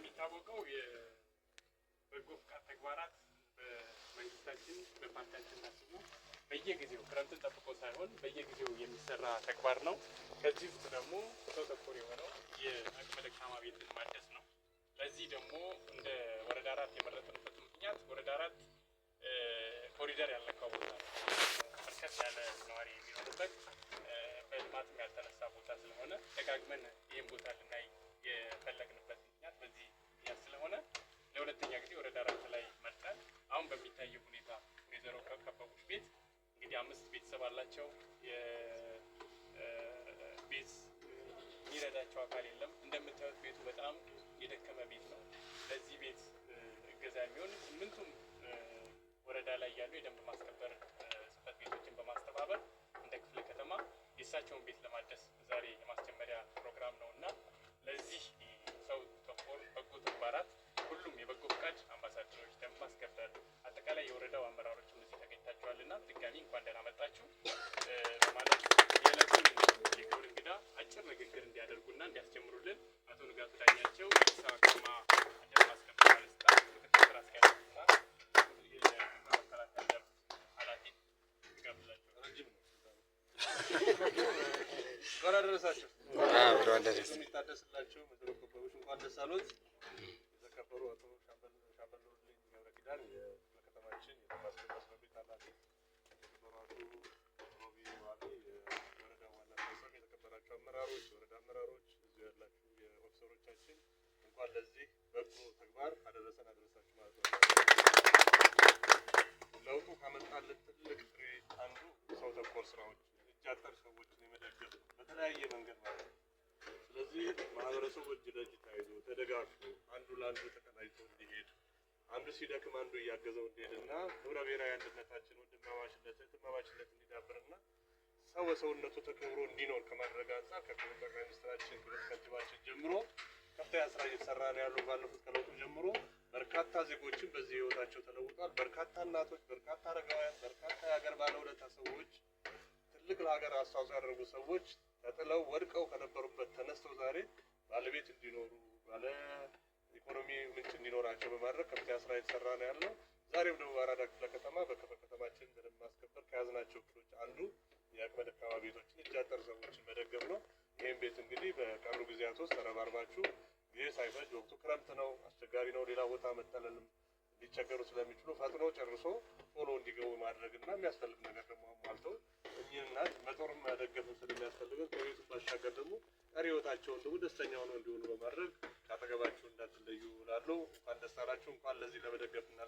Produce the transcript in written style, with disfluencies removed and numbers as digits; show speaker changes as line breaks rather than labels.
እንደሚታወቀው የበጎ ፍቃድ ተግባራት በመንግስታችን በፓርቲያችን ታስቦ በየጊዜው ክረምትን ጠብቆ ሳይሆን በየጊዜው የሚሰራ ተግባር ነው። ከዚህ ውስጥ ደግሞ ሰው ተኮር የሆነው የአቅመ ደካማ ቤትን ማደስ ነው። ለዚህ ደግሞ እንደ ወረዳ 4 የመረጥንበት ምክንያት ወረዳ 4 ኮሪደር ያልነካው ቦታ ነው። በርከት ያለ ነዋሪ የሚኖርበት በልማትም ያልተነሳ ቦታ ስለሆነ ደጋግመን ይህን ቦታ ልናይ የፈለግንበት ምክንያት በዚህ ምክንያት ስለሆነ ለሁለተኛ ጊዜ ወረዳ 4 ላይ መርጠን አሁን በሚታየው ሁኔታ ወይዘሮ ከበቡሽ ቤት እንግዲህ 5 ቤተሰብ አላቸው። ቤት የሚረዳቸው አካል የለም። እንደምታዩት ቤቱ በጣም የደከመ ቤት ነው። ለዚህ ቤት እገዛ የሚሆን 8ቱም ወረዳ ላይ ያሉ የደንብ ማስከበር ጽሕፈት ቤቶችን በማስተባበር እንደ ክፍለ ከተማ የእሳቸውን ቤት ለማደስ ዛሬ የማስጀመሪያ ፕሮግራም ነው እና ለዚህ ሰው ተኮር በጎ ተግባራት ሁሉም የበጎ ፍቃድ አምባሳደሮች፣ ደንብ ማስከበር፣ አጠቃላይ የወረዳው አመራሮችም እዚህ ተገኝታችኋልና ድጋሚ እንኳን ደህና መጣችሁ በማለት የዕለቱን የክብር እንግዳ አጭር ንግግር እንዲያደርጉና እንዲያስጀምሩልን አቶ ንጋቱ ዳኛቸው የአዲስ አበባ ከተማ ደንብ ማስከበር ባለስልጣን ምክትል ስራ አስኪያጅና የመከላከያ ዘርፍ ኃላፊ ጋብዛቸው። ረጅም ነው። እንኳን አደረሳችሁ። የሚታደስላቸው ወይዘሮ ከበቡሽ እንኳን ደስ አሎት። የተከበሩ አቶ ሻምበል ገብረ ኪዳን የክፍለ ከተማችን የማስከበር ጽሕፈት ቤት ኃላፊ፣ የተከበሩ አቶ ሮቢ ዋሊ የወረዳው ዋና ሰብሳቢ፣ የተከበራችሁ አመራሮች፣ የወረዳ አመራሮች፣ እዚሁ ያላችሁ የኦፊሰሮቻችን እንኳን ለዚህ በጎ ተግባር አደረሰን አደረሳችሁ ማለት ነው። ለውጡ ካመጣልን ትልቅ ፍሬ አንዱ ሰው ተኮር ስራዎች እጅ አጠር ሰዎችን የመደገፍ በተለያየ መንገድ ማለት ነው። ስለዚህ ማህበረሰቡ እጅ ለእጅ ተያይዞ ተደጋግፎ አንዱ ለአንዱ ተቀናጅቶ እንዲሄድ አንዱ ሲደክም አንዱ እያገዘው እንዲሄድና ህብረ ብሔራዊ አንድነታችን ወንድማማችነት እህትማማችነት እንዲዳብርና ሰው በሰውነቱ ተከብሮ እንዲኖር ከማድረግ አንጻር ከክቡር ጠቅላይ ሚኒስትራችን ክቡር ከንቲባችን ጀምሮ ከፍተኛ ስራ እየተሰራ ነው ያለው። ባለፉት ከለውጡ ጀምሮ በርካታ ዜጎችን በዚህ ህይወታቸው ተለውጧል። በርካታ እናቶች፣ በርካታ አረጋውያን፣ በርካታ የሀገር ባለውለታ ሰዎች፣ ትልቅ ለሀገር አስተዋጽኦ ያደረጉ ሰዎች ተጥለው ወድቀው ከነበሩበት ተነስተው ዛሬ ባለቤት እንዲኖሩ ባለ ኢኮኖሚ ምንጭ እንዲኖራቸው በማድረግ ከፍተኛ ስራ የተሰራ ነው ያለው። ዛሬም ደግሞ በአራዳ ክፍለ ከተማ በክፍለ ከተማችን በደንብ ማስከበር ከያዝናቸው እቅዶች አንዱ የአቅመ ደካማ ቤቶችን እጅ አጠር ሰዎችን መደገፍ ነው። ይህም ቤት እንግዲህ በቀሩ ጊዜያት ውስጥ ተረባርባችሁ ጊዜ ሳይፈጅ ወቅቱ ክረምት ነው፣ አስቸጋሪ ነው፣ ሌላ ቦታ መጠለልም ሊቸገሩ ስለሚችሉ ፈጥኖ ጨርሶ ቶሎ እንዲገቡ ማድረግና የሚያስፈልግ ነገር ደግሞ አሟልተው እኚህን እናት መጦርም መደገፍ ስለሚያስፈልገው ከቤቱ ባሻገር ደግሞ ቀሪ ህይወታቸውን ደግሞ ደስተኛ ሆነው እንዲሆኑ በማድረግ ካጠገባችሁ እንዳትለዩ እላለሁ። እንኳን ደስ አላችሁ። እንኳን ለዚህ ለመደገፍና